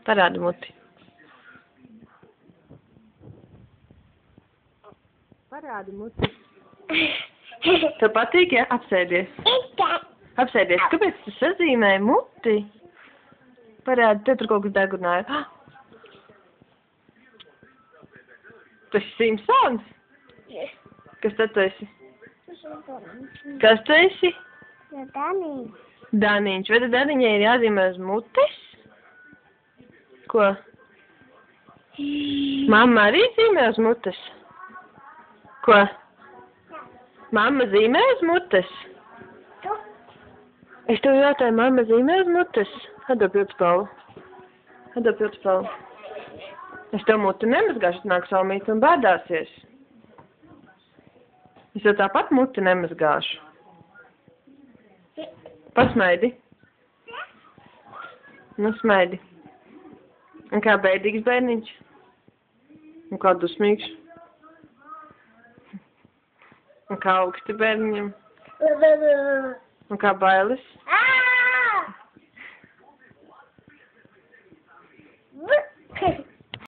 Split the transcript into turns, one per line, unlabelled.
Parādi muti. Parādi muti. Tev patīk, ja? Apsēdies. Apsēdies. Kāpēc tu sazīmēji muti? Parādi, tev tur kaut kas degurnāja. Tu esi Simpsons? Kas tad tu esi? Kas tu esi?
Daniņš.
Daniņš. Vai tad Daniņai ir jāzīmē uz mutes? Ko? Mamma arī zīmē uz mutes? Ko? Mamma zīmē uz mutes? Es tev jautāju, mamma zīmē uz mutes? Atdod pildspalvu. Atdod pildspalvu. Es tev muti nemazgāšu, nāk salmīt un bēdāsies. Es jau tāpat muti nemazgāšu. Pasmaidi. Nu, smaidi. Un kā bēdīgs bērniņš? Un kā dusmīgs? Un kā augsti bērniņam? Un kā bailes?